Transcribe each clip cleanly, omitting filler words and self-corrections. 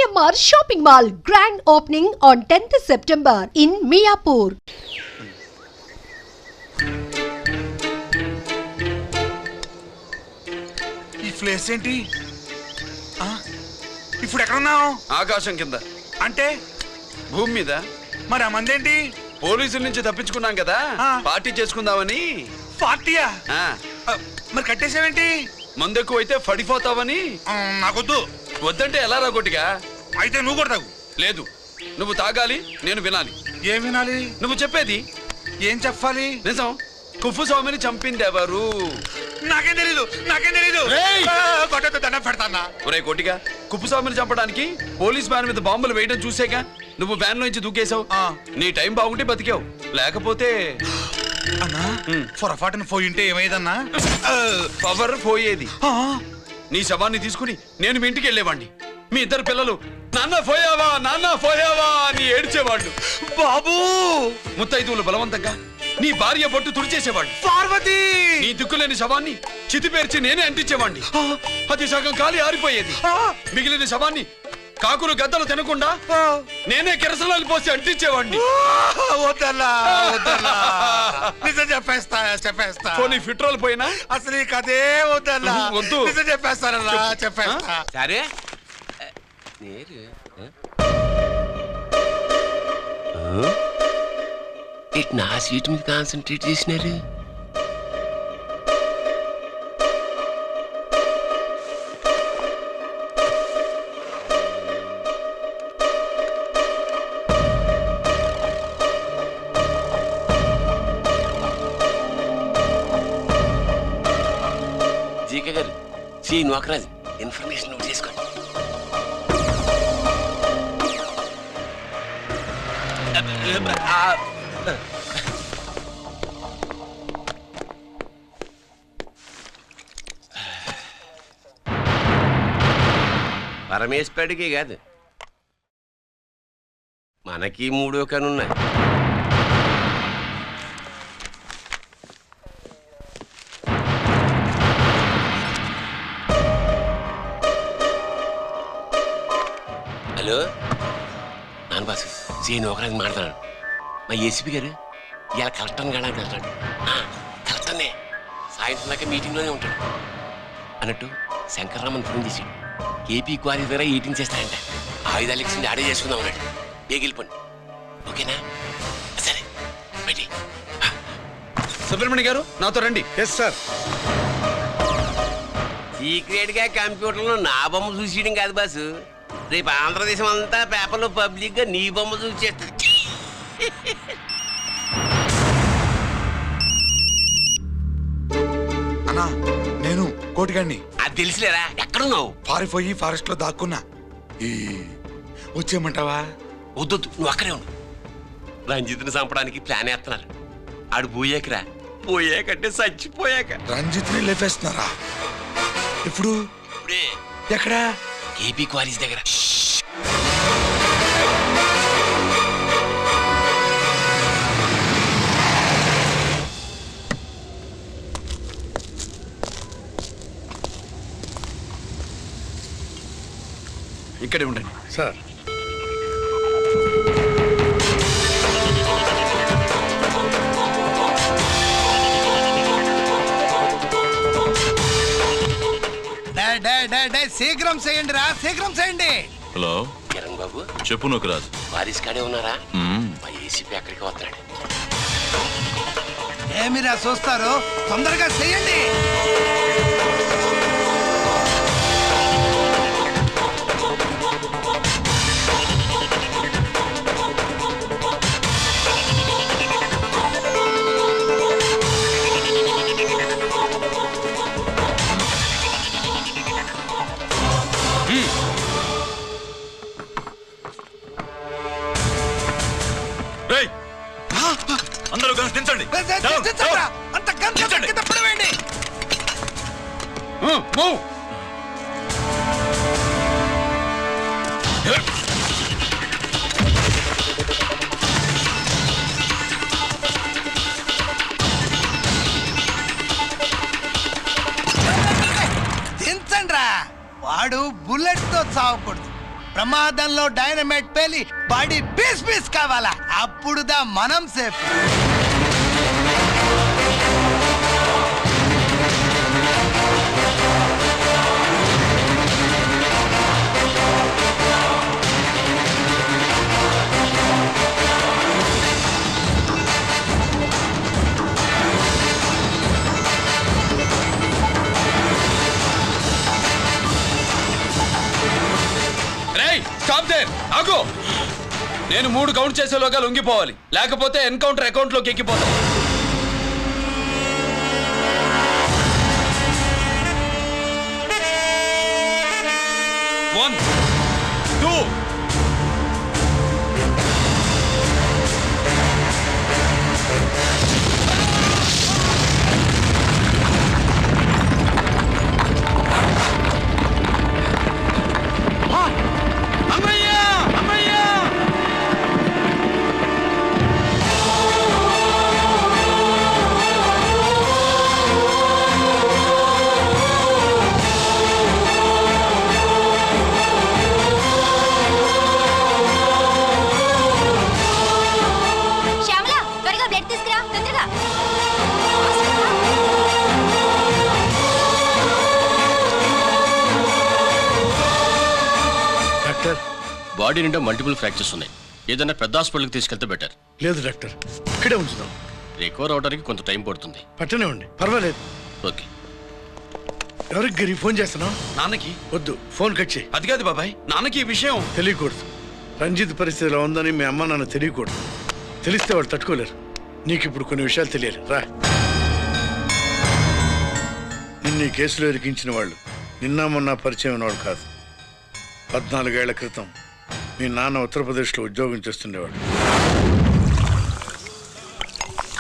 GMR Shopping Mall grand opening on 10th September in Miapur. ఈ place ఏంటి? ఇప్పుడు ఎక్కడ ఉన్నావు? ఆకాశం కింద. అంటే భూమి మీద. మరి ఆ మంది ఏంటి? పోలీసుల నుంచి తప్పించుకున్నాం కదా, పార్టీ చేసుకుందామని. పార్టీయా? మరి కట్టేసావేంటి? మందెక్కువ అయితే పడిపోతావని. నాకొద్దు. వద్దంటే ఎలా రా కొట్టిగా? అయితే నువ్వు కూడా తాగు. లేదు, నువ్వు తాగాలి, నేను వినాలి. ఏం వినాలి? నువ్వు చెప్పేది. ఏం చెప్పాలి? నిజం. కుఫు స్వామిని చంపింది ఎవరు? నాకేం తెలీదు. దండం పెడతానా? ఒరే కోటిగా, కుప్పు స్వామిని చంపడానికి పోలీస్ వ్యాన్ మీద బాంబులు వేయడం చూసాక నువ్వు వ్యాన్ నుంచి దూకేశావు. నీ టైం బాగుంటే బతికావు, లేకపోతే అన్నా పొరపాటున పోయింటే ఏమైందన్నా? పవర్ పోయేది. నీ శవాన్ని తీసుకుని నేను మీ ఇంటికి వెళ్ళేవాడిని. మీ ఇద్దరు పిల్లలు నాన్న పోయావా నాన్న పోయావా అని ఏడ్చేవాళ్ళు. బాబు, ముత్తైదువులు బలవంతంగా నీ భార్య బొట్టు తుడిచేసేవాడు. పార్వతి, నీ దిక్కులేని శవాన్ని చితిపేర్చి నేనే అంటించేవాడిని. అది సగం కాలి ఆరిపోయేది. మిగిలిన శవాన్ని కాకులు గద్దలు తినకుండా నేనే కిరసనాలు పోసి అంటించేవాడిని. నిజం చెప్పేస్తా. పోనీ ఫిట్రోల్ పోయినా అసలు ఈ కథే వద్దన్నా. వద్దు. నిజం చెప్పేస్తానన్నా, చెప్పేస్తా. సరే నా సీట్ మీద కాన్సన్ట్రేట్ చేసినారు. జీకే గారు, సి నోకరాజు, ఇన్ఫర్మేషన్ నోట్ చేసుకోండి. పరమేశ్వరుడికి కాదు, మనకి మూడో కనున్నాయి. హలో నాన్న బాసు, సీను ఒకరాజు మాట్లాడు. మా ఏసీపీ గారు ఇలా కలెక్టర్ని కాడానికి వెళ్తాడు. కలెక్టర్నే సాయంత్రం దాకా మీటింగ్లోనే ఉంటాడు అన్నట్టు శంకర్రామన్ ఫోన్ చేశాడు. ఏపీ క్వారీ ద్వారా 18 చేస్తాడంట. ఆయుధాలు ఇచ్చింది ఆడే చేసుకుందాం అన్నాడు. ఏగిలిపోండి, ఓకేనా? సరే బయటి. సుబ్రహ్మణ్య గారు నాతో రండి. Yes sir. సీక్రెట్గా కంప్యూటర్లో నా బొమ్మ చూసేయడం కాదు బాసు, రేపు ఆంధ్రదేశం అంతా పేపర్లో పబ్లిక్గా నీ బొమ్మ చూసేస్తుంది. అన్నా, నేను కోటిగాడిని. అది తెలిసిలేరా? ఎక్కడున్నావు? పారిపోయి ఫారెస్ట్ లో దాక్కున్నా. వచ్చేయమంటావా? వద్దు, నువ్వు అక్కడే ఉండు. రంజిత్ని చంపడానికి ప్లాన్ వేస్తున్నారు. ఆడు పోయాకరా, పోయాకంటే చచ్చిపోయాక. రంజిత్ని లేపేస్తున్నారా? ఇప్పుడు ఇప్పుడే. ఎక్కడా? ఏపీ క్వారీస్ దగ్గర. ఇక్కడే ఉండండి సార్. శీఘ్రం చేయండి రా, శీఘ్రం చేయండి. హలో కిరణ్ బాబు, చెప్పు నోకరాజు. వారిస్ కాడే ఉన్నారా? మా ఏసీపీ అక్కడికి వస్తున్నాడు. ఏమిరా చూస్తారు, తొందరగా చేయండి. అందరూ దించండి. అంత కింద పడవేయండి. దించండి రా. వాడు బుల్లెట్ తో చావకూడదు, ప్రమాదంలో డైనమైట్ పేలి బాడీ పీస్ పీస్ కావాలా, అప్పుడుదా మనం సేఫ్. స్టాప్ దేర్, ఆగు. నేను 3 కౌంట్ చేసేలోగా లొంగిపోవాలి, లేకపోతే ఎన్కౌంటర్ అకౌంట్ లోకి ఎక్కిపోతాం. 1 2 బాడీ నిండా మల్టిపుల్ ఫ్రాక్చర్స్ ఉన్నాయి. ఏదైనా పెద్ద హాస్పిటల్కి తీసుకెళ్తే బెటర్. లేదు డాక్టర్, ఇక్కడే ఉంచుదాం. రికవర్ అవడానికి కొంత టైం పడుతుంది. పట్టనే ఉండి పర్వాలేదు. ఓకే. ఎవరికి గిరి ఫోన్ చేస్తున్నావు? నాన్నకి. వద్దు, ఫోన్ కట్ చేయి. అది కాదు బాబాయ్, నాన్నకి ఈ విషయం తెలియకూడదు. రంజిత్ పరిస్థితిలో ఉందని మీ అమ్మ నాన్న తెలియకూడదు. తెలిస్తే వాళ్ళు తట్టుకోలేరు. నీకు ఇప్పుడు కొన్ని విషయాలు తెలియాలి. రా. నిన్ను ఈ కేసులో ఇరికించిన వాళ్ళు నిన్న మొన్న పరిచయం ఉన్నవాడు కాదు. 14 ఏళ్ల క్రితం మీ నాన్న ఉత్తరప్రదేశ్లో ఉద్యోగం చేస్తుండేవాడు.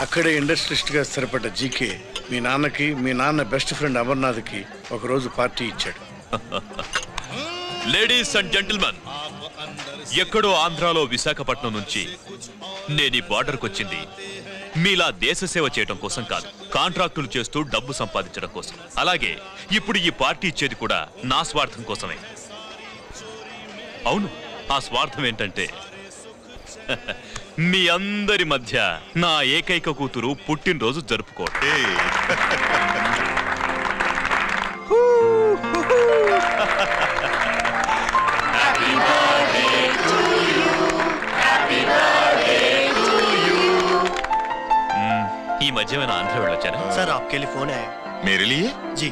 అక్కడే ఇండస్ట్రియలిస్ట్గా స్థిరపడ్డ జీకే మీ నాన్నకి, మీ నాన్న బెస్ట్ ఫ్రెండ్ అమర్నాథ్కి ఒకరోజు పార్టీ ఇచ్చాడు. లేడీస్ అండ్ జెంటిల్మెన్, ఎక్కడో ఆంధ్రాలో విశాఖపట్నం నుంచి నేను ఈ బార్డర్కి వచ్చింది మీలా దేశ సేవ చేయడం కోసం కాదు, కాంట్రాక్టులు చేస్తూ డబ్బు సంపాదించడం కోసం. అలాగే ఇప్పుడు ఈ పార్టీ ఇచ్చేది కూడా నా స్వార్థం కోసమే. అవును, ఆ స్వార్థం ఏంటంటే మీ అందరి మధ్య నా ఏకైక కూతురు పుట్టినరోజు జరుపుకోవడం. ఈ మధ్య నేను ఆంధ్ర వెళ్ళొచ్చాను. सर आपके लिए फोन आया. मेरे लिए? जी.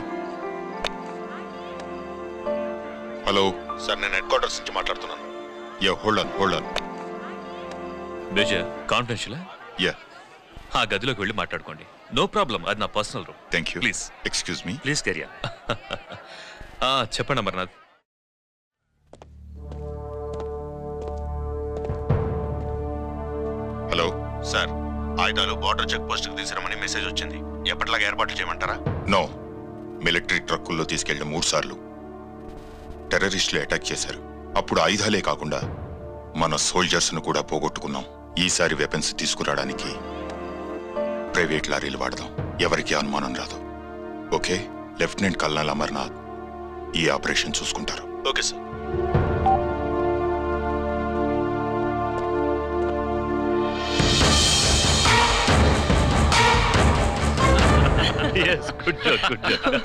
హలో సార్, నేను హెడ్ క్వార్టర్స్ నుంచి మాట్లాడుతున్నాను. Yeah, hold on. Major, confidential. Yeah, ఆ గదిలోకి వెళ్ళి మాట్లాడుకోండి. నో ప్రాబ్లం, అది నా personal room. Thank you. Please excuse me. Please career. చెప్పండి అమర్నాథ్. హలో సార్, ఆయుధాలు బార్డర్ చెక్ పోస్ట్ కి తీసుకురమని మెసేజ్ వచ్చింది. ఎప్పటిలాగా ఏర్పాట్లు చేయమంటారా? నో, మిలిటరీ ట్రక్కుల్లో తీసుకెళ్లిన 3 సార్లు టెర్రరిస్టులు అటాక్ చేశారు. అప్పుడు ఆయుధాలే కాకుండా మన సోల్జర్స్ ను కూడా పోగొట్టుకున్నాం. ఈసారి వెపన్స్ తీసుకురావడానికి ప్రైవేట్ లారీలు వాడదాం. ఎవరికి అనుమానం రాదు. ఓకే? లెఫ్టినెంట్ కల్నల్ అమర్నాథ్ ఈ ఆపరేషన్ చూసుకుంటారు. Okay sir.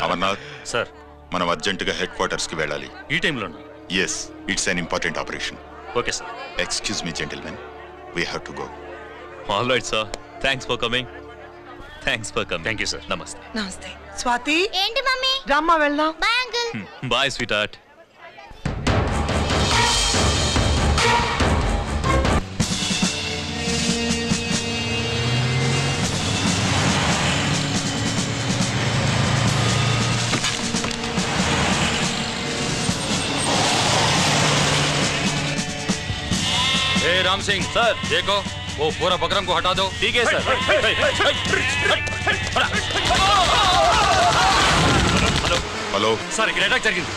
అమర్నాథ్ సార్, మనం అర్జెంటుగా హెడ్ క్వార్టర్స్ కి వెళ్ళాలి. ఈ టైంలోనా? Yes, it's an important operation. Okay sir. Excuse me gentlemen, we have to go. All right sir, thanks for coming. Thank you sir. నమస్తే. నమస్తే. స్వాతి, ఏంటి మమ్మీ? రమ్మా వెళ్దాం. Bye uncle. Bye sweetheart. Ram Singh sir, देखो वो पूरा बकरम को हटा दो. ठीक है सर. హలో సార్, ఇక్కడ అటాక్ జరిగింది.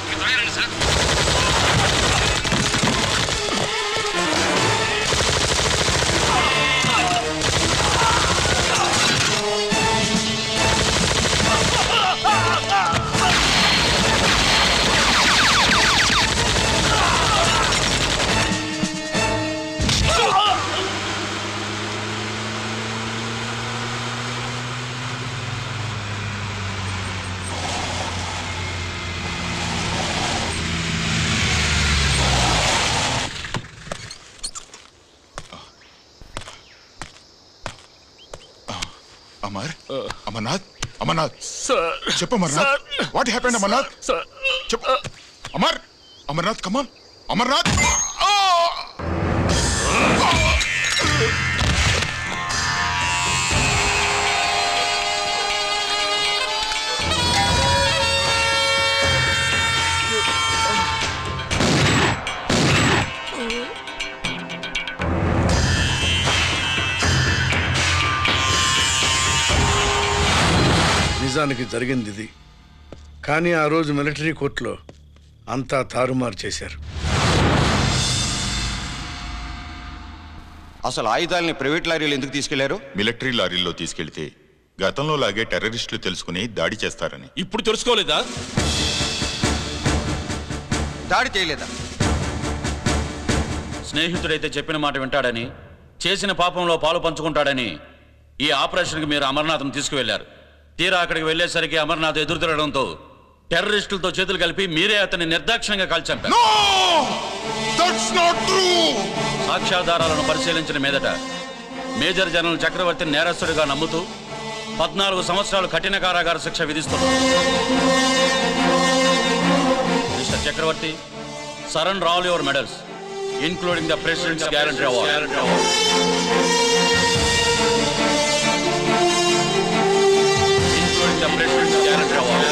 అమర్ అమర్నాథ్ అమర్నాథ్ సార్ చెప్పు Amarnath what happened Amarnath sir చెప్పు అమర్ అమర్నాథ్ కమాన్ అమర్నాథ్ నిజానికి జరిగింది ఇది. కానీ ఆ రోజు మిలిటరీ కోర్టులో అంతా తారుమారు చేశారు. అసలు ఆయుధాలని ప్రైవేట్ లారీలు ఎందుకు తీసుకెళ్లారు? మిలిటరీ లారీల్లో తీసుకెళ్తే గతంలో లాగే టెర్రరిస్టులు తెలుసుకుని దాడి చేస్తారని. ఇప్పుడు తెలుసుకోలేదా? దాడి చేయలేదా? స్నేహితుడైతే చెప్పిన మాట వింటాడని, చేసిన పాపంలో పాలు పంచుకుంటాడని ఈ ఆపరేషన్కి మీరు అమర్నాథ్ను తీసుకువెళ్లారు. తీరా అక్కడికి వెళ్లేసరికి అమర్నాథ్ ఎదురు తిరగడంతో టెర్రరిస్టులతో చేతులు కలిపి మీరే అతన్ని నిర్దాక్షిణ్యంగా కాల్చంపారు. సాక్ష్యాధారాలను పరిశీలించిన మీదట మేజర్ జనరల్ చక్రవర్తిని నేరస్తుడిగా నమ్ముతూ 14 సంవత్సరాలు కఠిన కారాగార శిక్ష విధిస్తున్నారు. Mister Chakravarthi, surrender all your medals including the President's Guarantee Award. Including the President's Guarantee Award.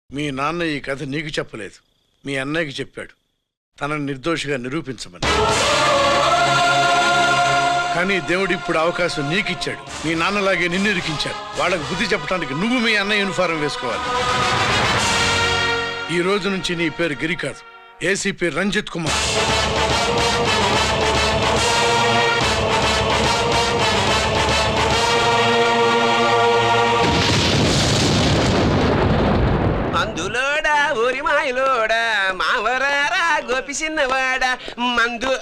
మీ నాన్న ఈ కథ నీకు చెప్పలేదు, మీ అన్నయ్యకి చెప్పాడు, తనని నిర్దోషిగా నిరూపించమని. కానీ దేవుడు ఇప్పుడు అవకాశం నీకు ఇచ్చాడు. మీ నాన్నలాగే నిన్ను ఇరికించాడు. వాళ్ళకు బుద్ధి చెప్పడానికి నువ్వు మీ అన్నయ్య యూనిఫారం వేసుకోవాలి. ఈ రోజు నుంచి నీ పేరు గిరి కాదు, ఏసీపీ రంజిత్ కుమార్. మందులోడా ఊరి మాయలోడా మావరారా గోపి చిన్నవాడా మందు.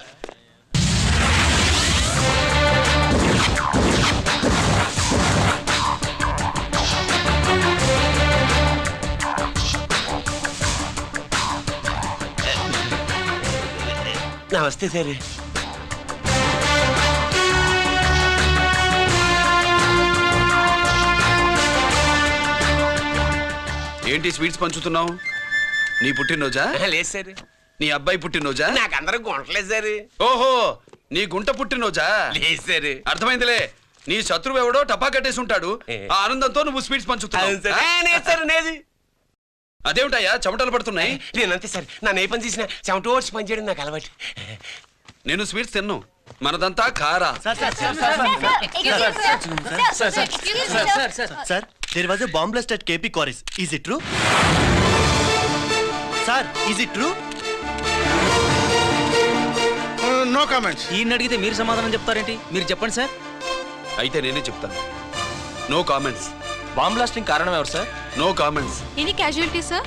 నమస్తే సార్. ఏంటి స్వీట్స్ పంచుతున్నావు? నీ పుట్టినరోజా? లేదు సార్. నీ అబ్బాయి పుట్టినరోజా? నాకు అందరూ గుంటలేదు సార్. ఓహో, నీ గుంట పుట్టినరోజా? లేదు సార్. అర్థమైందిలే. నీ శత్రువు ఎవడో టపా కట్టేసి ఉంటాడు. ఆ ఆనందంతో నువ్వు స్వీట్స్ పంచుతున్నావు. అదేమిటయ్యా చెమటలు పడుతున్నాయి? నేనంతే సార్. నన్ను ఏ పని చేసినా చెమట ఓడ్చి పని చేయడం నాకు అలవాటు. నేను స్వీట్స్ తిన్ను, మనదంతా కారా. Sir, there was a bomb blast at KP Quarries. Is it true? Sir, is it true? No comments. ఈయన అడిగితే మీరు సమాధానం చెప్తారేంటి? మీరు చెప్పండి సార్. అయితే నేనే చెప్తాను. No comments. బాంబ్ బ్లాస్టింగ్ కారణం ఎవరు sir? No comments. Any casualty sir?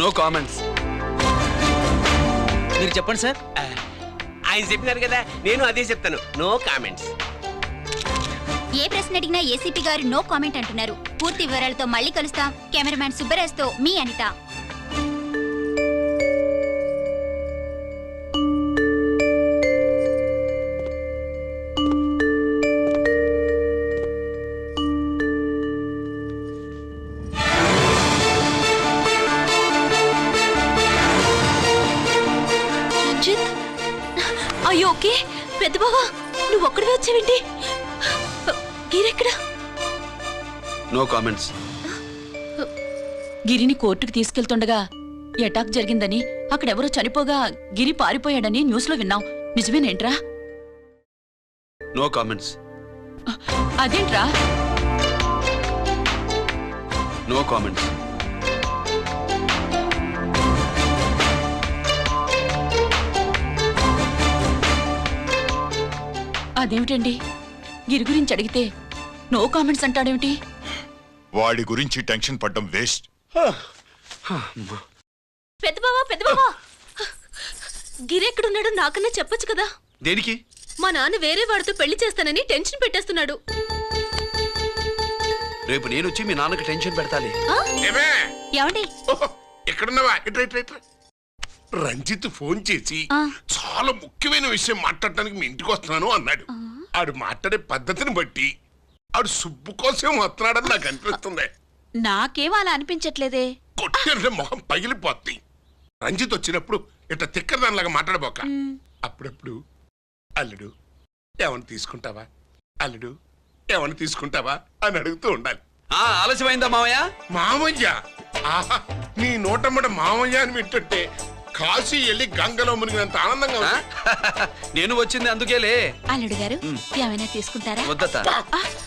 No comments. మీరు చెప్పండి సార్. ఆయన చెప్పినారు కదా, నేను అదే చెప్తాను. No comments. ఏ ప్రశ్న అడిగినా ఏసీపీ గారు నో కామెంట్ అంటున్నారు. పూర్తి వివరాలతో మళ్ళీ కలుస్తాం. కెమెరామ్యాన్ సుబ్బరాజ్తో మీ అనిత. రంజిత్, అయ్యో ఓకే. పెద్ద బావా, నువ్వు ఒక్కడివే వచ్చావేంటి? గిరెక్కడ? No comments. గిరిని కోర్టుకు తీసుకెళ్తుండగా అటాక్ జరిగిందని, అక్కడెవరో చనిపోగా గిరి పారిపోయాడని న్యూస్ లో విన్నాం. నిజమేనేంట్రా? No comments. అదేంట్రా? No comments. అదేమిటండి, గిరి గురించి అడిగితే నో కామెంట్స్ అంటాడేమిటి? వాడి గురించి టెన్షన్ పడ్డం వేస్ట్. పెద్ద బావా, పెద్ద బావా, గిరెక్కడున్నాడో నాకన్నా చెప్పొచ్చు కదా. దేనికి? మా నాన్న వేరే వాడితో పెళ్లి చేస్తానని టెన్షన్ పెట్టేస్తున్నాడు. రేపు నేను వచ్చి మీ నాన్నకి టెన్షన్ పెడతాలి. ఏమండి ఎక్కడున్నావా? రంజిత్ ఫోన్ చేసి చాలా ముఖ్యమైన విషయం మాట్లాడటానికి మీ ఇంటికి వస్తున్నాను అన్నాడు. ఆడు మాట్లాడే పద్ధతిని బట్టి ఆడు సుబ్బు కోసం వస్తున్నాడని నాకు అనిపిస్తుంది. నాకేం అలా అనిపించట్లేదే. కొట్టే మొహం పగిలిపోద్ది. రంజిత్ వచ్చినప్పుడు ఇట్లా తిక్కరదానిలాగా మాట్లాడబోక. అప్పుడప్పుడు అల్లుడు ఏమన్నా తీసుకుంటావా, అల్లుడు ఏమన్నా తీసుకుంటావా అని అడుగుతూ ఉండాలి. ఆలస్యమైందా మావయ్య? మామయ్య ఆహా, నీ నోటమ్మట మామయ్య అని వింటుంటే కాశీ వెళ్ళి గంగలో మునిగినంత ఆనందంగా ఉంది. నేను వచ్చింది అందుకేలే. అల్లుడు గారు ఏమైనా తీసుకుంటారా? వద్దత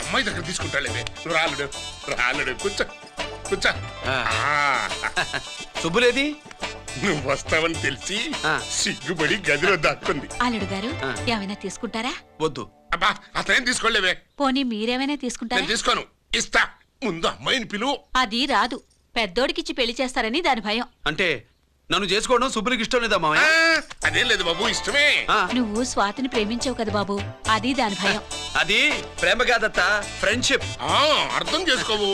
అమ్మాయి దగ్గర తీసుకుంటాలేవే. నువ్వు రాలుడు రాలుడు కూర్చో కూర్చో. శుభ్రేది? నువ్వు వస్తావని తెలిసి సిగ్గుపడి గదిలో దాక్కుంది. అల్లుడు గారు ఏమైనా తీసుకుంటారా? వద్దు. అబ్బా అతనేం తీసుకోలేవే. పోనీ మీరేమైనా తీసుకుంటారా? నేను తీసుకోను, ఇస్తా. ముందు అమ్మాయిని పిలువు. అది రాదు. పెద్దోడికిచ్చి పెళ్లి చేస్తారని దాని భయం. అంటే నన్ను చేసుకోవడం శుభ్రికి ఇష్టం లేదా మామయ్య? అదేం లేదు బాబు, ఇష్టమే. నువ్వు స్వాతిని ప్రేమించావు కదా బాబు, అది దాని భయం. అది ప్రేమ కాదత్త, ఫ్రెండ్షిప్. అర్థం చేసుకోవు.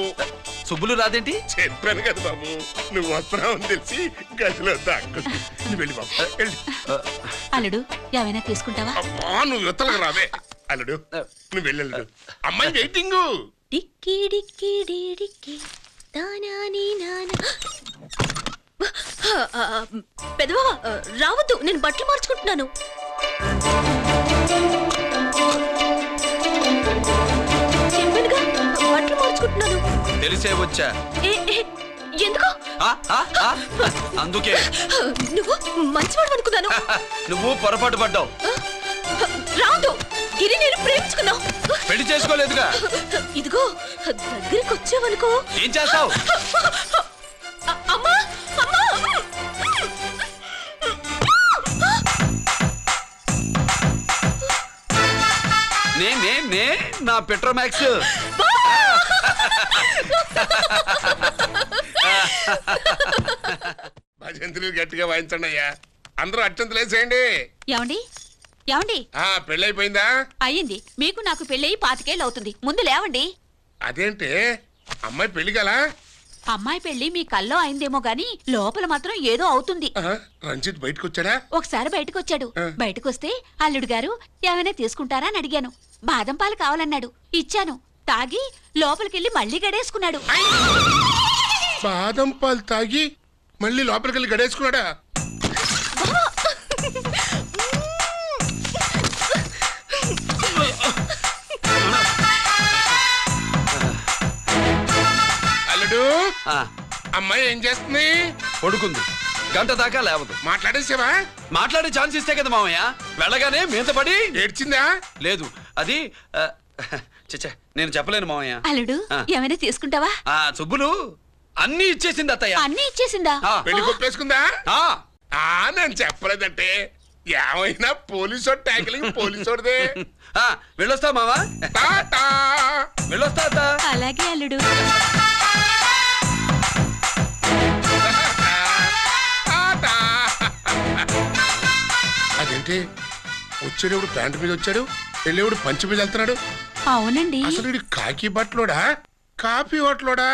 సుబ్బులు రాదేంటి? చెప్పాను కదా బాబు, నువ్వు వస్తున్నావని తెలిసి గదిలో దాక్కుంది. నువ్వు వెళ్ళి బాబు వెళ్ళి. అల్లుడు ఏమైనా తీసుకుంటావా? అమ్మా నువ్వు యువతలకు రావే. అల్లుడు నువ్వు వెళ్ళడు, అమ్మాయి వెయిటింగ్. డిక్కి డిక్కి డిక్కి దానాని నానా. పెదవా రావద్దు, నేను బట్టలు మార్చుకుంటున్నాను. చెప్పానుగా బట్టలు మార్చుకుంటున్నాను. తెలిసే వచ్చా. ఎందుకు? అందుకే. నువ్వు మంచివాడు అనుకున్నాను. నువ్వు పొరపాటు పడ్డావు. రాదు, గిరి నేను ప్రేమించుకున్నావు. పెళ్లి చేసుకోలేదుగా. ఇదిగో దగ్గరికి వచ్చావనుకో. ఏం చేస్తావు? అమ్మా అమ్మా. నే నా పెట్రోమాక్స్. భజంతులు గట్టిగా వాయించండి అయ్యా. అందరూ అత్యంతలు వేసేయండి. ఏమండి ఏమండి పెళ్ళైపోయిందా? అయ్యింది. మీకు నాకు పెళ్ళయి 25 ఏళ్ళు అవుతుంది. ముందు లేవండి. అదేంటే అమ్మాయి పెళ్లి గలా? అమ్మాయి పెళ్లి మీ కల్లో అయిందేమో గాని లోపల మాత్రం ఏదో అవుతుంది. రంజిత్ బయటకు వచ్చాడా? ఒకసారి బయటకు వచ్చాడు. బయటకు వస్తే అల్లుడు గారు ఏమైనా తీసుకుంటారా అని అడిగాను. బాదం పాలు కావాలన్నాడు, ఇచ్చాను. తాగి లోపలికెళ్ళి మళ్ళీ గడేసుకున్నాడు. బాదం పాలు తాగి మళ్ళీ లోపలికెళ్ళి గడేసుకున్నాడా? అల్లుడు అమ్మాయి ఏం చేస్తుంది? పడుకుంది. గంట దాకా లేవదు. మాట్లాడేసావా? మాట్లాడే ఛాన్స్ ఇస్తే కదా మామయ్య. వెళ్ళగానే మీద పడి ఏడ్చిందా? లేదు, అది చచ్చా నేను చెప్పలేను మామయ్య. అల్లుడు ఏమైనా తీసుకుంటావా? సుబ్బులు అన్ని ఇచ్చేసింది అత్తయ్య. అన్ని ఇచ్చేసిందా? పెళ్లి కొప్పేసుకుందా? నేను చెప్పలేదంటే ఏమైనా పోలీసోడు ట్యాకిలింగ్ పోలీసోడిదే. వెళ్ళొస్తా మావా. వెళ్ళొస్తా అత్త. అలాగే అల్లుడు. అదేంటి వచ్చేటప్పుడు ప్యాంటు మీద వచ్చాడు, వెళ్ళేవాడు పంచి మీద వెళ్తున్నాడు? అవునండి. అసలు కాకి బట్టలోడా కాఫీ హోటలోడా?